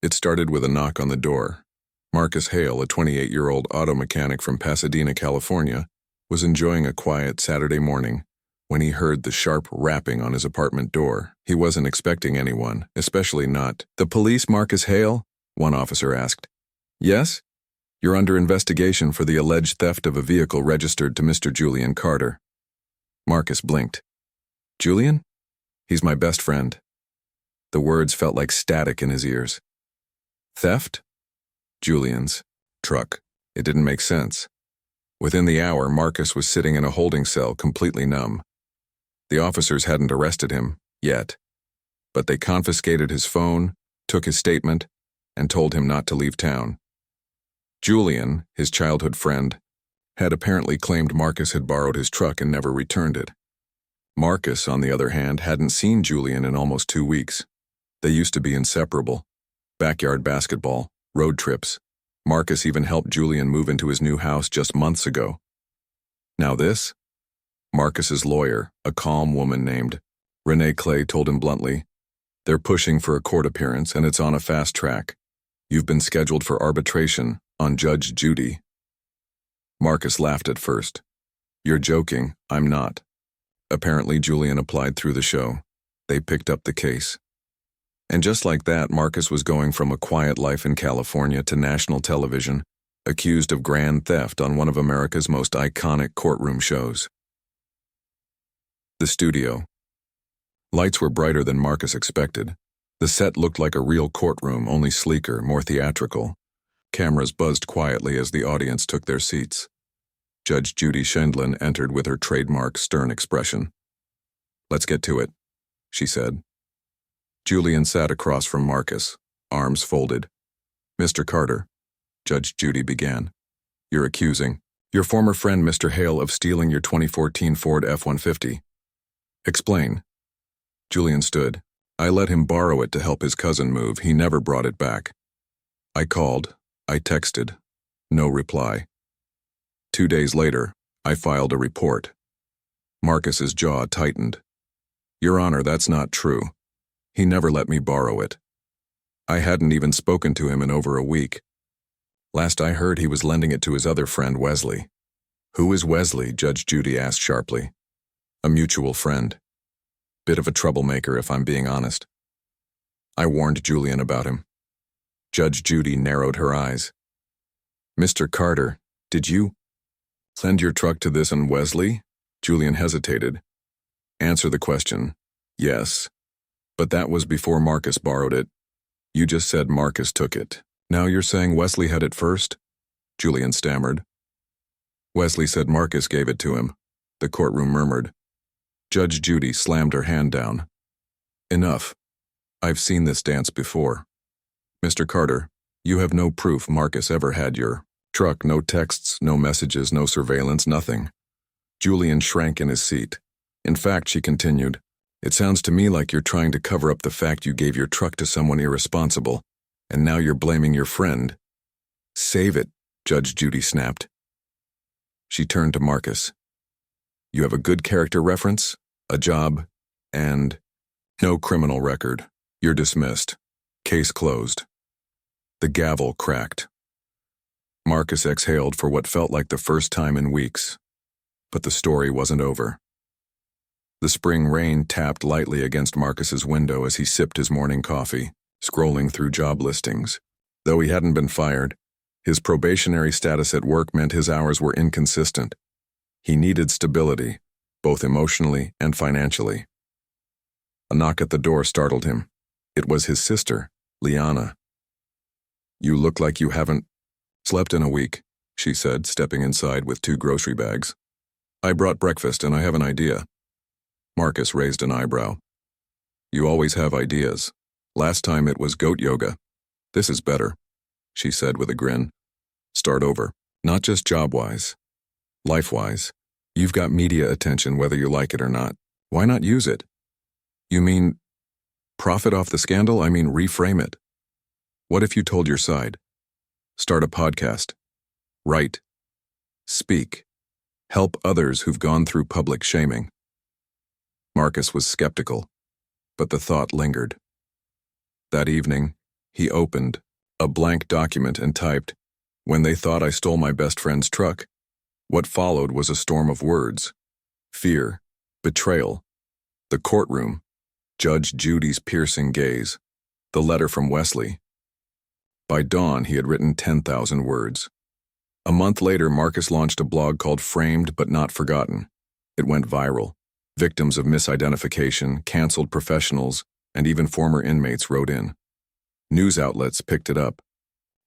It started with a knock on the door. Marcus Hale, a 28-year-old auto mechanic from Pasadena, California, was enjoying a quiet Saturday morning when he heard the sharp rapping on his apartment door. He wasn't expecting anyone, especially not. "The police, Marcus Hale?" one officer asked. "Yes? You're under investigation for the alleged theft of a vehicle registered to Mr. Julian Carter." Marcus blinked. "Julian? He's my best friend." The words felt like static in his ears. Theft? Julian's truck. It didn't make sense. Within the hour, Marcus was sitting in a holding cell, completely numb. The officers hadn't arrested him, yet, but they confiscated his phone, took his statement, and told him not to leave town. Julian, his childhood friend, had apparently claimed Marcus had borrowed his truck and never returned it. Marcus, on the other hand, hadn't seen Julian in almost 2 weeks. They used to be inseparable. Backyard basketball, road trips. Marcus even helped Julian move into his new house just months ago. Now this? Marcus's lawyer, a calm woman named Renee Clay, told him bluntly, "They're pushing for a court appearance and it's on a fast track. You've been scheduled for arbitration on Judge Judy." Marcus laughed at first. "You're joking, I'm not." Apparently Julian applied through the show. They picked up the case. And just like that, Marcus was going from a quiet life in California to national television, accused of grand theft on one of America's most iconic courtroom shows. The studio. Lights were brighter than Marcus expected. The set looked like a real courtroom, only sleeker, more theatrical. Cameras buzzed quietly as the audience took their seats. Judge Judy Shendlin entered with her trademark stern expression. "Let's get to it," she said. Julian sat across from Marcus, arms folded. "Mr. Carter," Judge Judy began, "you're accusing your former friend Mr. Hale of stealing your 2014 Ford F-150. Explain." Julian stood. "I let him borrow it to help his cousin move. He never brought it back. I called. I texted. No reply. 2 days later, I filed a report." Marcus's jaw tightened. "Your Honor, that's not true. He never let me borrow it. I hadn't even spoken to him in over a week. Last I heard, he was lending it to his other friend, Wesley." "Who is Wesley?" Judge Judy asked sharply. "A mutual friend. Bit of a troublemaker, if I'm being honest. I warned Julian about him." Judge Judy narrowed her eyes. "Mr. Carter, did you send your truck to this and Wesley?" Julian hesitated. "Answer the question. Yes. But that was before Marcus borrowed it. You just said Marcus took it. Now you're saying Wesley had it first?" Julian stammered. "Wesley said Marcus gave it to him," the courtroom murmured. Judge Judy slammed her hand down. "Enough. I've seen this dance before. Mr. Carter, you have no proof Marcus ever had your truck, no texts, no messages, no surveillance, nothing." Julian shrank in his seat. "In fact," she continued, "it sounds to me like you're trying to cover up the fact you gave your truck to someone irresponsible, and now you're blaming your friend." "Save it," Judge Judy snapped. She turned to Marcus. "You have a good character reference, a job, and no criminal record. You're dismissed. Case closed." The gavel cracked. Marcus exhaled for what felt like the first time in weeks. But the story wasn't over. The spring rain tapped lightly against Marcus's window as he sipped his morning coffee, scrolling through job listings. Though he hadn't been fired, his probationary status at work meant his hours were inconsistent. He needed stability, both emotionally and financially. A knock at the door startled him. It was his sister, Liana. "You look like you haven't slept in a week," she said, stepping inside with 2 grocery bags. "I brought breakfast and I have an idea." Marcus raised an eyebrow. "You always have ideas. Last time it was goat yoga. This is better," she said with a grin. "Start over. Not just job-wise. Life-wise. You've got media attention whether you like it or not. Why not use it?" "You mean profit off the scandal? I mean reframe it. What if you told your side? Start a podcast. Write. Speak. Help others who've gone through public shaming." Marcus was skeptical, but the thought lingered. That evening, He opened a blank document and typed, "When they thought I stole my best friend's truck." What followed was a storm of words. Fear, betrayal, the courtroom, Judge Judy's piercing gaze, the letter from Wesley. By dawn, he had written 10,000 words. A month later, Marcus launched a blog called Framed But Not Forgotten. It went viral. Victims of misidentification, canceled professionals, and even former inmates wrote in. News outlets picked it up.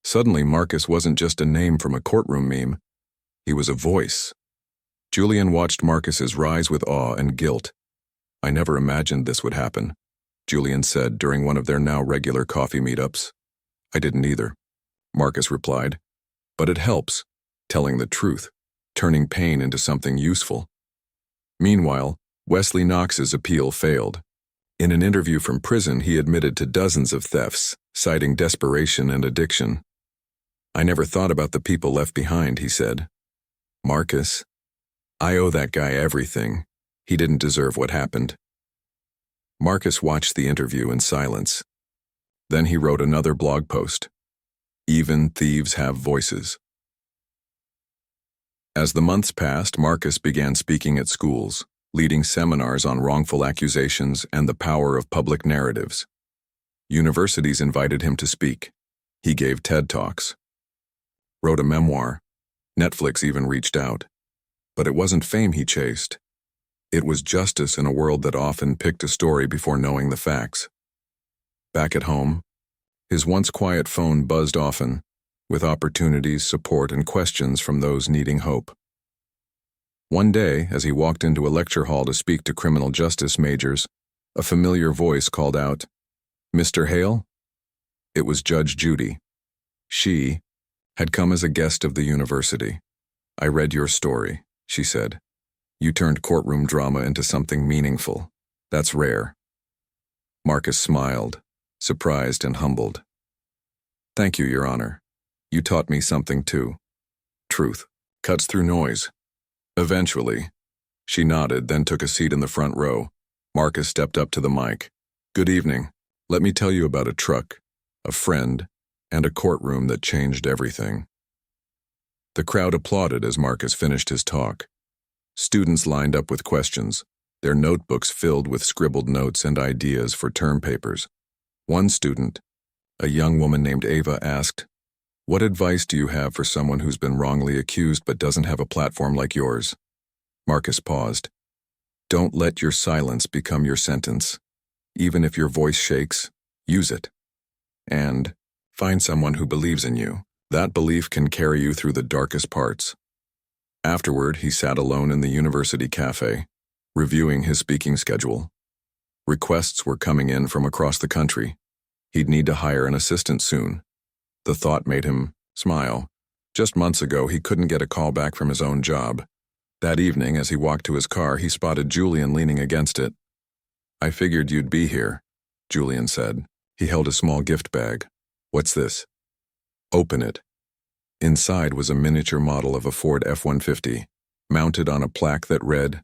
Suddenly, Marcus wasn't just a name from a courtroom meme. He was a voice. Julian watched Marcus's rise with awe and guilt. "I never imagined this would happen," Julian said during one of their now regular coffee meetups. "I didn't either," Marcus replied. "But it helps, telling the truth, turning pain into something useful." Meanwhile, Wesley Knox's appeal failed. In an interview from prison, he admitted to dozens of thefts, citing desperation and addiction. "I never thought about the people left behind," he said. "Marcus, I owe that guy everything. He didn't deserve what happened." Marcus watched the interview in silence. Then he wrote another blog post. "Even thieves have voices." As the months passed, Marcus began speaking at schools, leading seminars on wrongful accusations and the power of public narratives. Universities invited him to speak. He gave TED Talks. Wrote a memoir. Netflix even reached out. But it wasn't fame he chased. It was justice in a world that often picked a story before knowing the facts. Back at home, his once quiet phone buzzed often, with opportunities, support, and questions from those needing hope. One day, as he walked into a lecture hall to speak to criminal justice majors, a familiar voice called out, "Mr. Hale?" It was Judge Judy. She had come as a guest of the university. "I read your story," she said. "You turned courtroom drama into something meaningful. That's rare." Marcus smiled, surprised and humbled. "Thank you, Your Honor. You taught me something too. Truth cuts through noise." Eventually, she nodded, then took a seat in the front row. Marcus stepped up to the mic. "Good evening. Let me tell you about a truck, a friend, and a courtroom that changed everything." The crowd applauded as Marcus finished his talk. Students lined up with questions, their notebooks filled with scribbled notes and ideas for term papers. One student, a young woman named Ava, asked, "What advice do you have for someone who's been wrongly accused but doesn't have a platform like yours?" Marcus paused. "Don't let your silence become your sentence. Even if your voice shakes, use it. And find someone who believes in you. That belief can carry you through the darkest parts." Afterward, he sat alone in the university cafe, reviewing his speaking schedule. Requests were coming in from across the country. He'd need to hire an assistant soon. The thought made him smile. Just months ago, he couldn't get a call back from his own job. That evening, as he walked to his car, he spotted Julian leaning against it. "I figured you'd be here," Julian said. He held a small gift bag. "What's this?" "Open it." Inside was a miniature model of a Ford F-150, mounted on a plaque that read,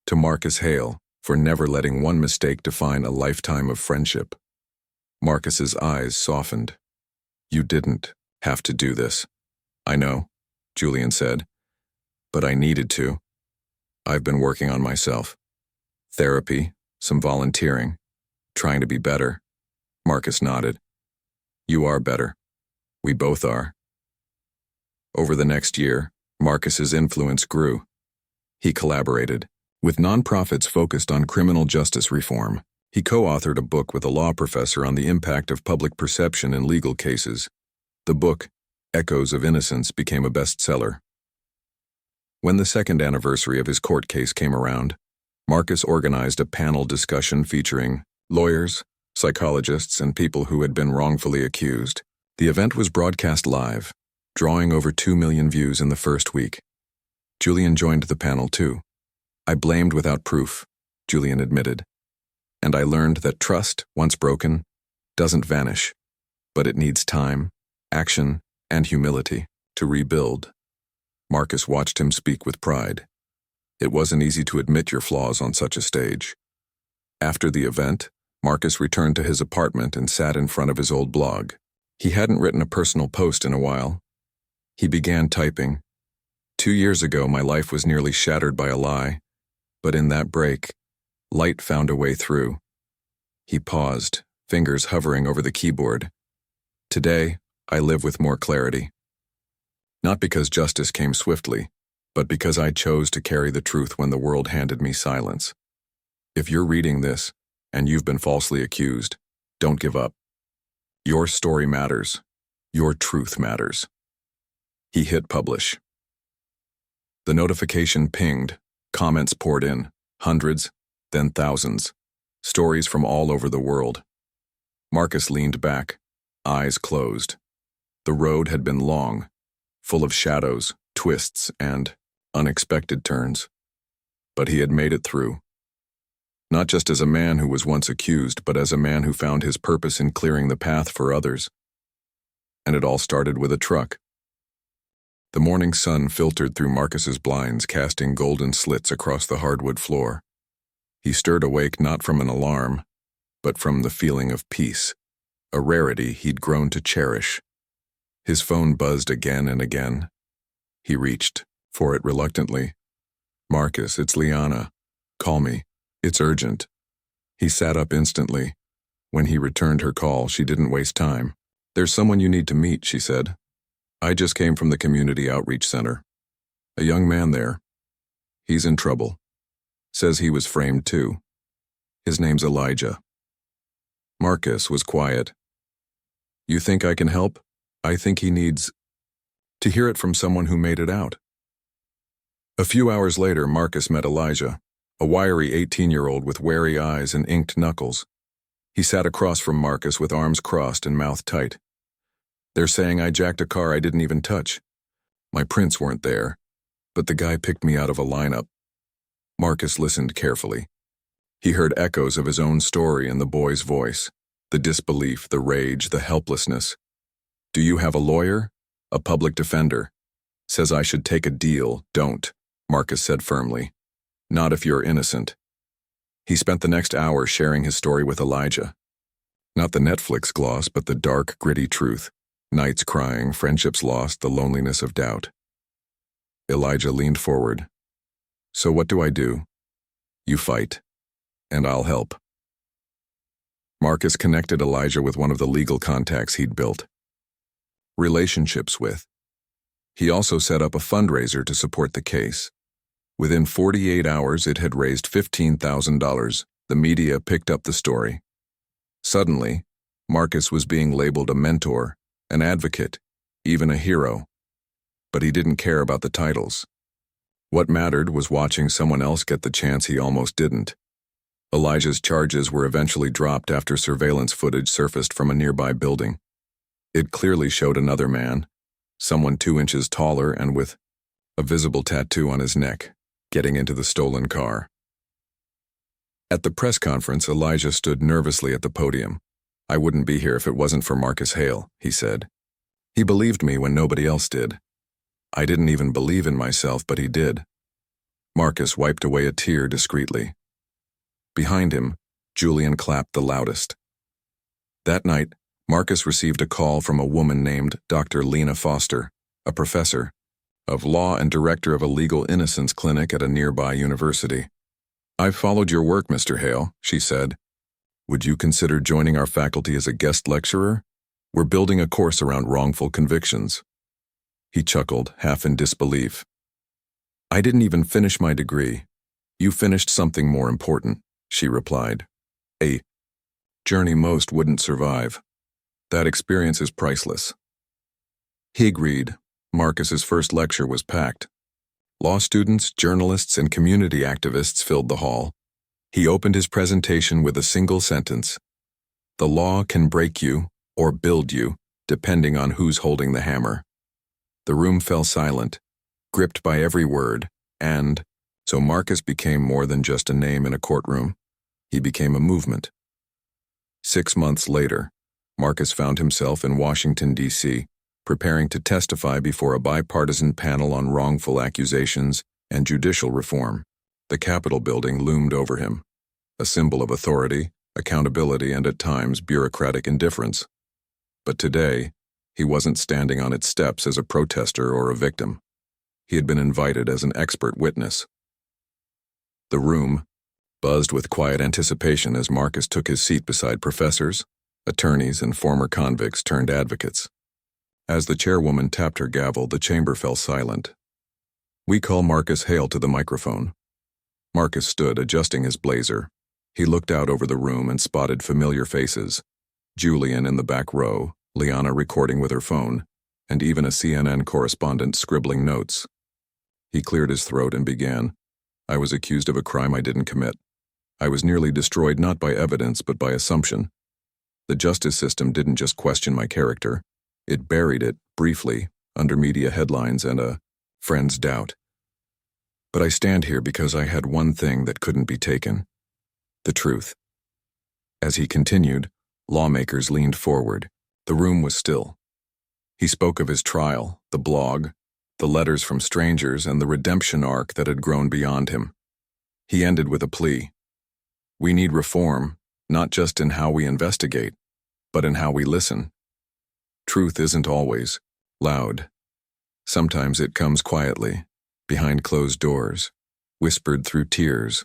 "To Marcus Hale, for never letting one mistake define a lifetime of friendship." Marcus's eyes softened. "You didn't have to do this." "I know," Julian said, "but I needed to. I've been working on myself. Therapy, some volunteering, trying to be better." Marcus nodded. "You are better. We both are." Over the next year, Marcus's influence grew. He collaborated with nonprofits focused on criminal justice reform. He co-authored a book with a law professor on the impact of public perception in legal cases. The book, Echoes of Innocence, became a bestseller. When the second anniversary of his court case came around, Marcus organized a panel discussion featuring lawyers, psychologists, and people who had been wrongfully accused. The event was broadcast live, drawing over 2 million views in the first week. Julian joined the panel too. "I blamed without proof," Julian admitted. "And I learned that trust, once broken, doesn't vanish, but it needs time, action, and humility to rebuild." Marcus watched him speak with pride. It wasn't easy to admit your flaws on such a stage. After the event, Marcus returned to his apartment and sat in front of his old blog. He hadn't written a personal post in a while. He began typing. 2 years ago, my life was nearly shattered by a lie, but in that break, light found a way through. He paused, fingers hovering over the keyboard. Today, I live with more clarity. Not because justice came swiftly, but because I chose to carry the truth when the world handed me silence. If you're reading this, and you've been falsely accused, don't give up. Your story matters. Your truth matters. He hit publish. The notification pinged, comments poured in, hundreds, then thousands, stories from all over the world. Marcus leaned back, eyes closed. The road had been long, full of shadows, twists, and unexpected turns. But he had made it through. Not just as a man who was once accused, but as a man who found his purpose in clearing the path for others. And it all started with a truck. The morning sun filtered through Marcus's blinds, casting golden slits across the hardwood floor. He stirred awake not from an alarm, but from the feeling of peace, a rarity he'd grown to cherish. His phone buzzed again and again. He reached for it reluctantly. "Marcus, it's Liana. Call me. It's urgent." He sat up instantly. When he returned her call, she didn't waste time. "There's someone you need to meet," she said. "I just came from the community outreach center. A young man there. He's in trouble. Says he was framed too. His name's Elijah." Marcus was quiet. "You think I can help? I think he needs..." To hear it from someone who made it out. A few hours later, Marcus met Elijah, a wiry 18-year-old with wary eyes and inked knuckles. He sat across from Marcus with arms crossed and mouth tight. "They're saying I jacked a car I didn't even touch. My prints weren't there, but the guy picked me out of a lineup." Marcus listened carefully. He heard echoes of his own story in the boy's voice, the disbelief, the rage, the helplessness. "Do you have a lawyer? A public defender? Says I should take a deal, don't," Marcus said firmly. "Not if you're innocent." He spent the next hour sharing his story with Elijah. Not the Netflix gloss, but the dark, gritty truth. Nights crying, friendships lost, the loneliness of doubt. Elijah leaned forward. "So what do I do?" "You fight, and I'll help." Marcus connected Elijah with one of the legal contacts he'd built. Relationships with. He also set up a fundraiser to support the case. Within 48 hours, it had raised $15,000. The media picked up the story. Suddenly, Marcus was being labeled a mentor, an advocate, even a hero. But he didn't care about the titles. What mattered was watching someone else get the chance he almost didn't. Elijah's charges were eventually dropped after surveillance footage surfaced from a nearby building. It clearly showed another man, someone 2 inches taller and with a visible tattoo on his neck, getting into the stolen car. At the press conference, Elijah stood nervously at the podium. "I wouldn't be here if it wasn't for Marcus Hale," he said. "He believed me when nobody else did. I didn't even believe in myself, but he did." Marcus wiped away a tear discreetly. Behind him, Julian clapped the loudest. That night, Marcus received a call from a woman named Dr. Lena Foster, a professor of law and director of a legal innocence clinic at a nearby university. "I've followed your work, Mr. Hale," she said. "Would you consider joining our faculty as a guest lecturer? We're building a course around wrongful convictions." He chuckled, half in disbelief. "I didn't even finish my degree. You finished something more important," she replied. "A journey most wouldn't survive. That experience is priceless." He agreed. Marcus's first lecture was packed. Law students, journalists, and community activists filled the hall. He opened his presentation with a single sentence. "The law can break you or build you, depending on who's holding the hammer." The room fell silent, gripped by every word, and so Marcus became more than just a name in a courtroom. He became a movement. 6 months later, Marcus found himself in Washington, D.C., preparing to testify before a bipartisan panel on wrongful accusations and judicial reform. The Capitol building loomed over him, a symbol of authority, accountability, and at times bureaucratic indifference. But today, he wasn't standing on its steps as a protester or a victim. He had been invited as an expert witness. The room buzzed with quiet anticipation as Marcus took his seat beside professors, attorneys, and former convicts turned advocates. As the chairwoman tapped her gavel, the chamber fell silent. "We call Marcus Hale to the microphone." Marcus stood, adjusting his blazer. He looked out over the room and spotted familiar faces. Julian in the back row, Liana recording with her phone, and even a CNN correspondent scribbling notes. He cleared his throat and began. "I was accused of a crime I didn't commit. I was nearly destroyed not by evidence but by assumption. The justice system didn't just question my character. It buried it, briefly, under media headlines and a friend's doubt. But I stand here because I had one thing that couldn't be taken: the truth." As he continued, lawmakers leaned forward. The room was still. He spoke of his trial, the blog, the letters from strangers, and the redemption arc that had grown beyond him. He ended with a plea. "We need reform, not just in how we investigate, but in how we listen. Truth isn't always loud. Sometimes it comes quietly, behind closed doors, whispered through tears,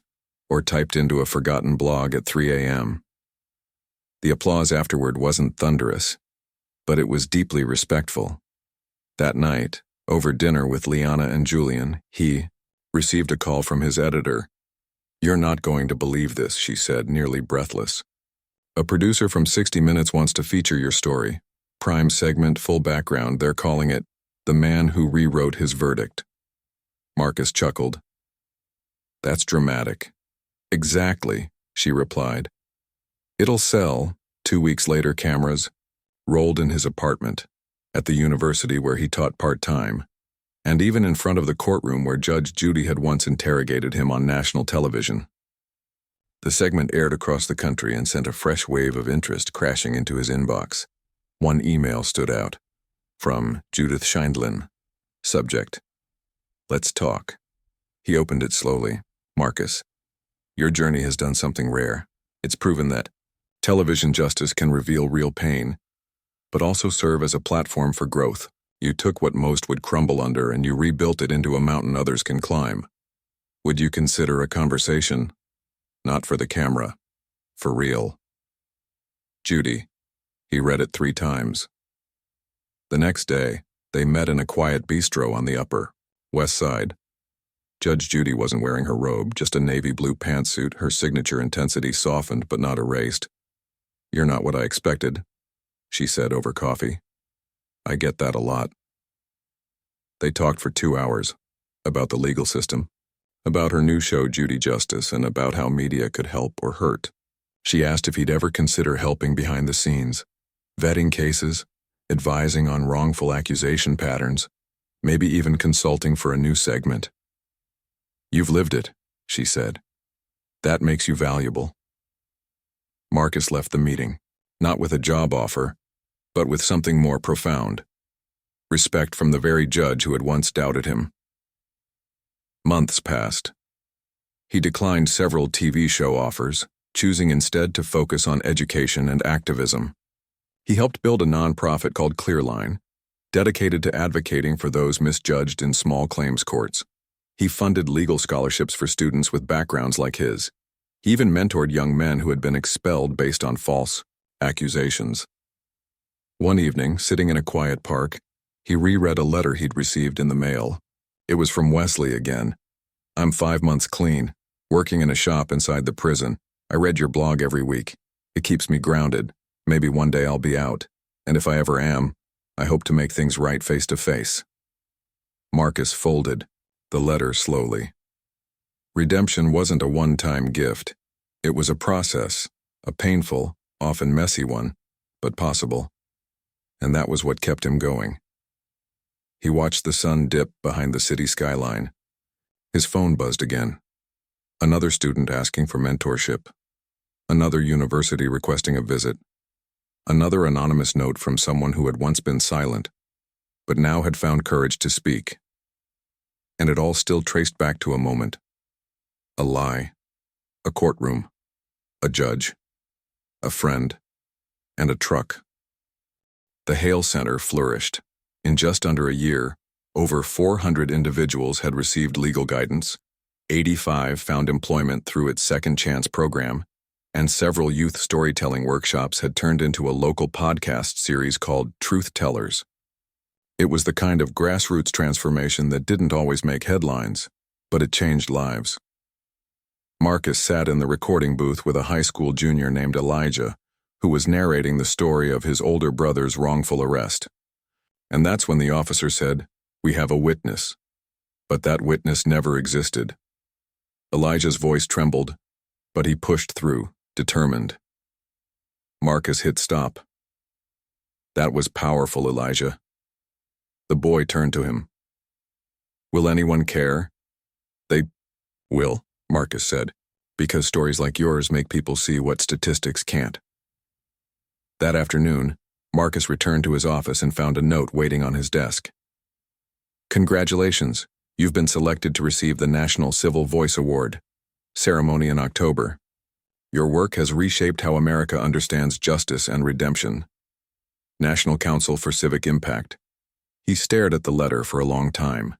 or typed into a forgotten blog at 3 a.m. The applause afterward wasn't thunderous, but it was deeply respectful. That night, over dinner with Liana and Julian, he received a call from his editor. "You're not going to believe this," she said, nearly breathless. "A producer from 60 Minutes wants to feature your story. Prime segment, full background. They're calling it The Man Who Rewrote His Verdict." Marcus chuckled. "That's dramatic." "Exactly," she replied. "It'll sell." 2 weeks later, cameras rolled in his apartment, at the university where he taught part-time, and even in front of the courtroom where Judge Judy had once interrogated him on national television. The segment aired across the country and sent a fresh wave of interest crashing into his inbox. One email stood out. From Judith Scheindlin. Subject: "Let's talk." He opened it slowly. "Marcus, your journey has done something rare. It's proven that television justice can reveal real pain, but also serve as a platform for growth. You took what most would crumble under and you rebuilt it into a mountain others can climb. Would you consider a conversation? Not for the camera. For real. Judy." He read it 3 times. The next day, they met in a quiet bistro on the Upper West Side. Judge Judy wasn't wearing her robe, just a navy blue pantsuit, her signature intensity softened but not erased. "You're not what I expected," she said over coffee. "I get that a lot." They talked for 2 hours, about the legal system, about her new show Judy Justice, and about how media could help or hurt. She asked if he'd ever consider helping behind the scenes, vetting cases, advising on wrongful accusation patterns, maybe even consulting for a new segment. "You've lived it," she said. "That makes you valuable." Marcus left the meeting, not with a job offer, but with something more profound: respect from the very judge who had once doubted him. Months passed. He declined several TV show offers, choosing instead to focus on education and activism. He helped build a nonprofit called Clearline, dedicated to advocating for those misjudged in small claims courts. He funded legal scholarships for students with backgrounds like his. He even mentored young men who had been expelled based on false accusations. One evening, sitting in a quiet park, he reread a letter he'd received in the mail. It was from Wesley again. "I'm 5 months clean, working in a shop inside the prison. I read your blog every week. It keeps me grounded. Maybe one day I'll be out, and if I ever am, I hope to make things right face to face." Marcus folded the letter slowly. Redemption wasn't a one-time gift. It was a process, a painful, often messy one, but possible. And that was what kept him going. He watched the sun dip behind the city skyline. His phone buzzed again. Another student asking for mentorship. Another university requesting a visit. Another anonymous note from someone who had once been silent, but now had found courage to speak. And it all still traced back to a moment. A lie. A courtroom. A judge. A friend. And a truck. The Hale Center flourished. In just under a year, over 400 individuals had received legal guidance, 85 found employment through its Second Chance program, and several youth storytelling workshops had turned into a local podcast series called Truth Tellers. It was the kind of grassroots transformation that didn't always make headlines, but it changed lives. Marcus sat in the recording booth with a high school junior named Elijah, who was narrating the story of his older brother's wrongful arrest. And that's when the officer said, "We have a witness." But that witness never existed. Elijah's voice trembled, but he pushed through, determined. Marcus hit stop. "That was powerful, Elijah." The boy turned to him. "Will anyone care?" "They will," Marcus said, "because stories like yours make people see what statistics can't." That afternoon, Marcus returned to his office and found a note waiting on his desk. "Congratulations, you've been selected to receive the National Civil Voice Award. Ceremony in October. Your work has reshaped how America understands justice and redemption. National Council for Civic Impact." He stared at the letter for a long time.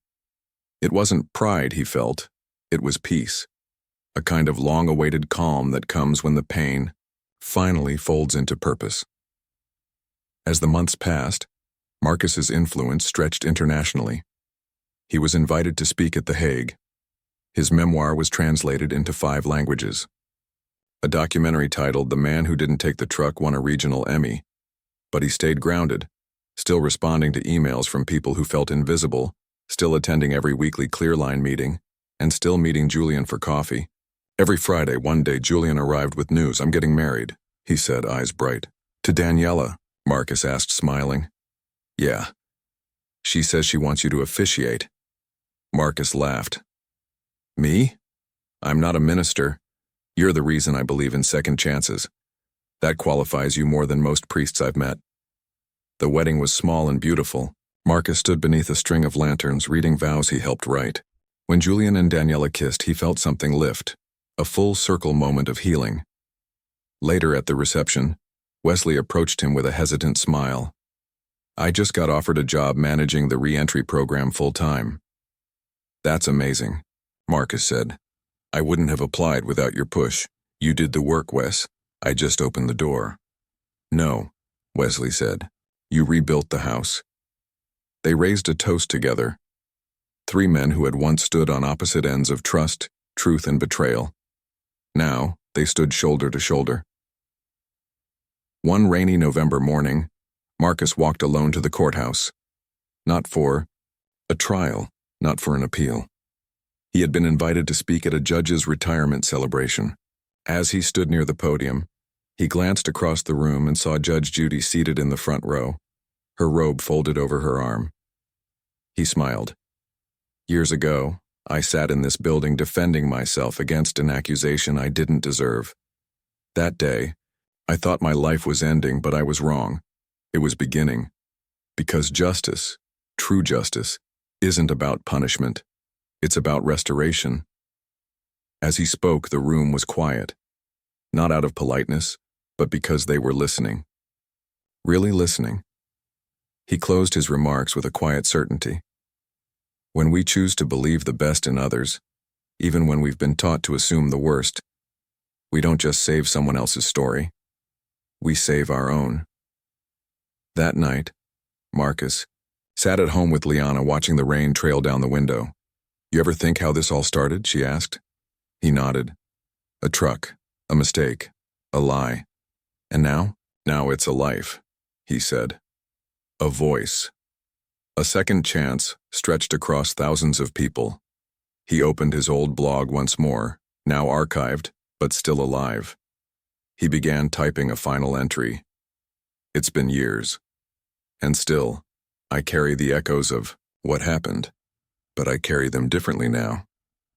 It wasn't pride he felt, it was peace. A kind of long-awaited calm that comes when the pain finally folds into purpose. As the months passed, Marcus's influence stretched internationally. He was invited to speak at The Hague. His memoir was translated into 5 languages. A documentary titled The Man Who Didn't Take the Truck won a regional Emmy, but he stayed grounded, still responding to emails from people who felt invisible, still attending every weekly Clearline meeting, and still meeting Julian for coffee. Every Friday, one day, Julian arrived with news. "I'm getting married," he said, eyes bright. "To Daniela?" Marcus asked, smiling. "Yeah. She says she wants you to officiate." Marcus laughed. "Me? I'm not a minister. You're the reason I believe in second chances. That qualifies you more than most priests I've met." The wedding was small and beautiful. Marcus stood beneath a string of lanterns, reading vows he helped write. When Julian and Daniela kissed, he felt something lift, a full circle moment of healing. Later at the reception, Wesley approached him with a hesitant smile. "I just got offered a job managing the re-entry program full-time." "That's amazing," Marcus said. "I wouldn't have applied without your push. You did the work, Wes. I just opened the door." "No," Wesley said. "You rebuilt the house." They raised a toast together. 3 men who had once stood on opposite ends of trust, truth, and betrayal. Now, they stood shoulder to shoulder. One rainy November morning, Marcus walked alone to the courthouse. Not for a trial, not for an appeal. He had been invited to speak at a judge's retirement celebration. As he stood near the podium, he glanced across the room and saw Judge Judy seated in the front row, her robe folded over her arm. He smiled. "Years ago, I sat in this building defending myself against an accusation I didn't deserve. That day, I thought my life was ending, but I was wrong. It was beginning. Because justice, true justice, isn't about punishment. It's about restoration." As he spoke, the room was quiet. Not out of politeness, but because they were listening. Really listening. He closed his remarks with a quiet certainty. When we choose to believe the best in others, even when we've been taught to assume the worst, we don't just save someone else's story. We save our own. That night, Marcus sat at home with Liana watching the rain trail down the window. "You ever think how this all started?" she asked. He nodded. "A truck, a mistake, a lie. And now? Now it's a life," he said. "A voice. A second chance stretched across thousands of people." He opened his old blog once more, now archived, but still alive. He began typing a final entry. "It's been years. And still, I carry the echoes of what happened, but I carry them differently now.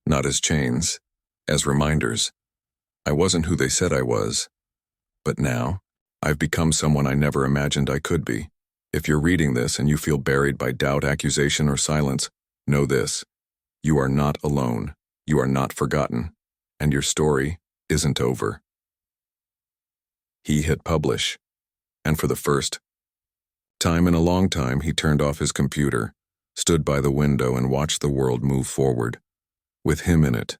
Not as chains, as reminders. I wasn't who they said I was. But now, I've become someone I never imagined I could be. If you're reading this and you feel buried by doubt, accusation, or silence, know this. You are not alone. You are not forgotten. And your story isn't over." He hit publish. And for the first time in a long time, he turned off his computer, stood by the window and watched the world move forward, with him in it,